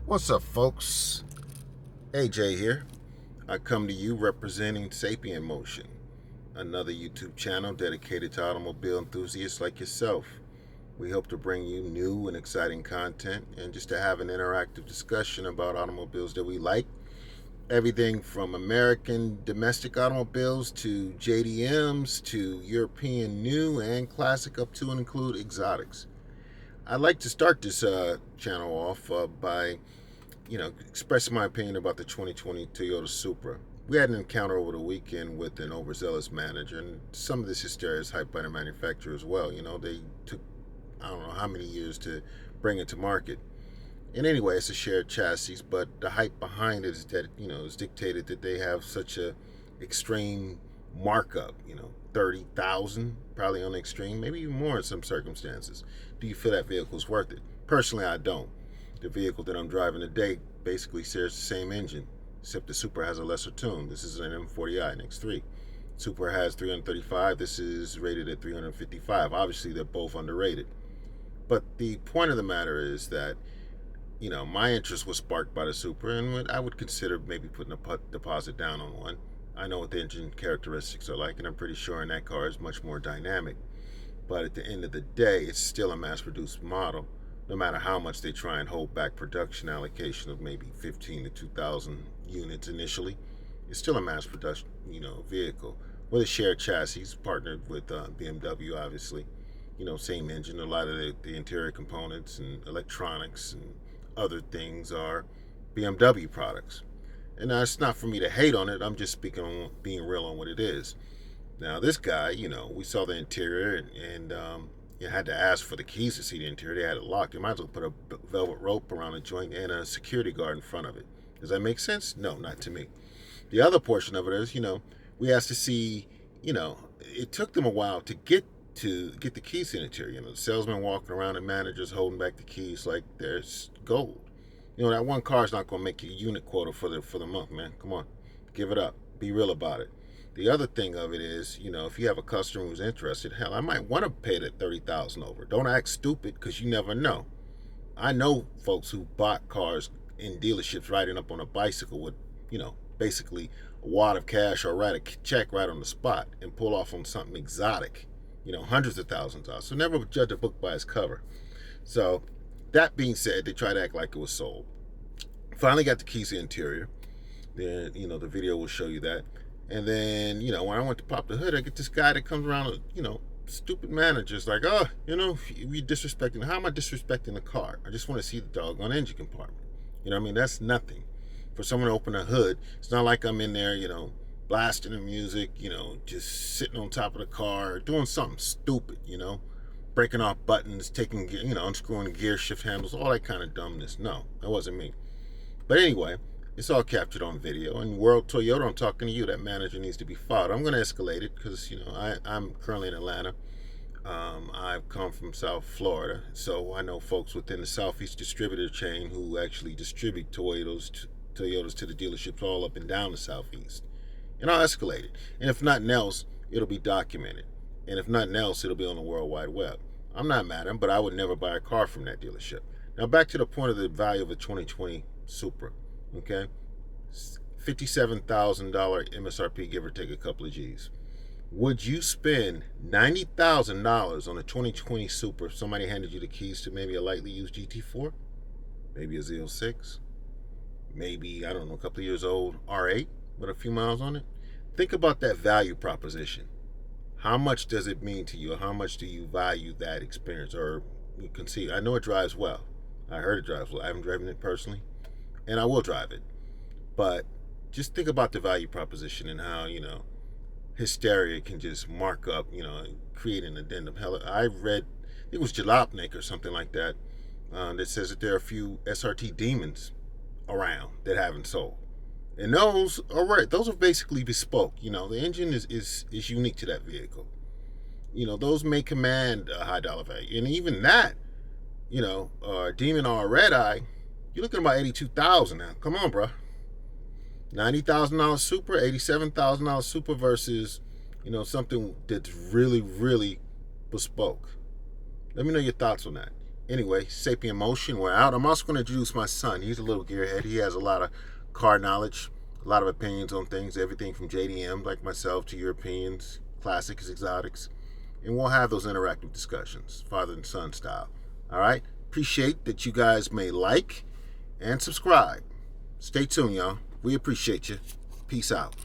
What's up, folks? AJ here. I come to you representing Sapien-Motion, another YouTube channel dedicated to automobile enthusiasts like yourself. We hope to bring you new and exciting content and just to have an interactive discussion about automobiles that we like. Everything from American domestic automobiles to JDMs to European new and classic up to and include exotics. I'd like to start this channel off by expressing my opinion about the 2020 Toyota Supra. We had an encounter over the weekend with an overzealous manager, and some of this hysteria is hyped by the manufacturer as well. They took, I don't know how many years to bring it to market. And anyway, it's a shared chassis, but the hype behind it is that, is dictated that they have such a extreme markup, 30,000 probably on the extreme, maybe even more in some circumstances. Do you feel that vehicle is worth it? Personally, I don't. The vehicle that I'm driving today basically shares the same engine, except the Supra has a lesser tune. This is an M40i, an X3. Supra has 335. This is rated at 355. Obviously, they're both underrated. But the point of the matter is that, my interest was sparked by the Supra, and I would consider maybe putting a deposit down on one. I know what the engine characteristics are like, and I'm pretty sure in that car is much more dynamic. But at the end of the day, it's still a mass-produced model. No matter how much they try and hold back production allocation of maybe 15 to 2,000 units initially, it's still a mass production, vehicle with a shared chassis, partnered with BMW, obviously. Same engine. A lot of the interior components and electronics and other things are BMW products. And now it's not for me to hate on it. I'm just speaking on being real on what it is. Now, this guy, we saw the interior and you had to ask for the keys to see the interior. They had it locked. You might as well put a velvet rope around the joint and a security guard in front of it. Does that make sense? No, not to me. The other portion of it is, we asked to see, it took them a while to get the keys to the interior. The salesman walking around and managers holding back the keys like there's gold. That one car is not going to make your unit quota for the month, man. Come on, give it up. Be real about it. The other thing of it is, if you have a customer who's interested, hell, I might want to pay that 30,000 over. Don't act stupid, because you never know. I know folks who bought cars in dealerships riding up on a bicycle with, basically a wad of cash or write a check right on the spot and pull off on something exotic, hundreds of thousands of dollars. So never judge a book by its cover. So that being said, they try to act like it was sold. Finally got the keys to the interior. Then, the video will show you that. And then, when I went to pop the hood, I get this guy that comes around, stupid managers like, oh, you disrespecting. How am I disrespecting the car? I just want to see the doggone engine compartment. That's nothing. For someone to open a hood, it's not like I'm in there, blasting the music, just sitting on top of the car, doing something stupid, breaking off buttons, taking, unscrewing gear shift handles, all that kind of dumbness. No, that wasn't me. But anyway, it's all captured on video. And World Toyota, I'm talking to you. That manager needs to be fired. I'm going to escalate it because, I'm currently in Atlanta. I've come from South Florida, so I know folks within the Southeast distributor chain who actually distribute Toyotas to the dealerships all up and down the Southeast. And I'll escalate it. And if nothing else, it'll be documented. And if nothing else, it'll be on the World Wide Web. I'm not mad at him, but I would never buy a car from that dealership. Now, back to the point of the value of a 2020 Supra. Okay, $57,000 MSRP, give or take a couple of G's. Would you spend $90,000 on a 2020 Supra if somebody handed you the keys to maybe a lightly used GT4, maybe a Z06, maybe, I don't know, a couple of years old R8 with a few miles on it? Think about that value proposition. How much does it mean to you? How much do you value that experience? Or you can see, I know it drives well. I heard it drives well. I haven't driven it personally, and I will drive it. But just think about the value proposition and how, hysteria can just mark up, create an addendum. Hell, I read, it was Jalopnik or something like that, that says that there are a few SRT demons around that haven't sold. And those are right. Those are basically bespoke. The engine is unique to that vehicle. Those may command a high dollar value. And even that, Demon or Red Eye, you're looking at about $82,000 now. Come on, bro. $90,000 Supra, $87,000 Supra versus, something that's really, really bespoke. Let me know your thoughts on that. Anyway, Sapien-Motion, we're out. I'm also going to introduce my son. He's a little gearhead. He has a lot of car knowledge, a lot of opinions on things, everything from JDM, like myself, to Europeans, classics, exotics. And we'll have those interactive discussions, father and son style. All right? Appreciate that you guys may like and subscribe. Stay tuned, y'all. We appreciate you. Peace out.